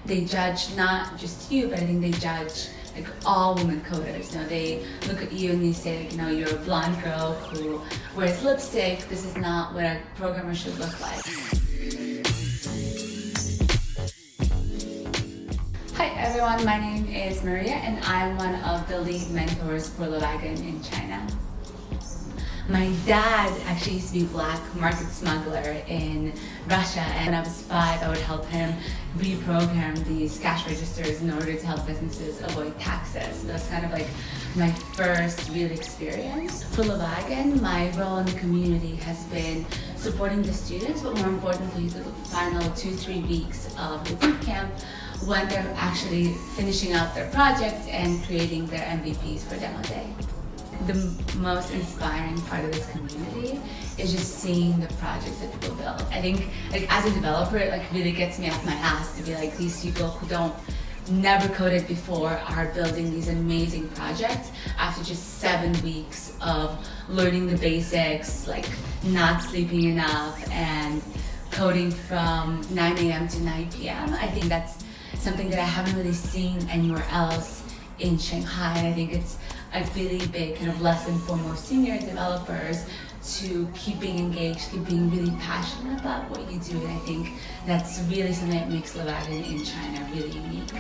They judge not just you, but I think they judge like all women coders. They look at you and they say, like, you're a blonde girl who wears lipstick. This is not what a programmer should look like. Hi everyone, my name is Maria and I'm one of the lead mentors for Wagon in China. My dad actually used to be a black market smuggler in Russia, and when I was 5 I would help him reprogram these cash registers in order to help businesses avoid taxes. So that's kind of like my first real experience. For Wagon, my role in the community has been supporting the students, but more importantly the final 2-3 weeks of the bootcamp when they're actually finishing out their projects and creating their MVPs for demo day. The most inspiring part of this community is just seeing the projects that people build. I think, like, as a developer, it really gets me off my ass to be like, these people who never coded before are building these amazing projects after just 7 weeks of learning the basics, like not sleeping enough and coding from 9 a.m. to 9 p.m. I think that's something that I haven't really seen anywhere else in Shanghai, and I think it's a really big kind of lesson for more senior developers to keep being engaged, keep being really passionate about what you do, and I think that's really something that makes Wagon in China really unique.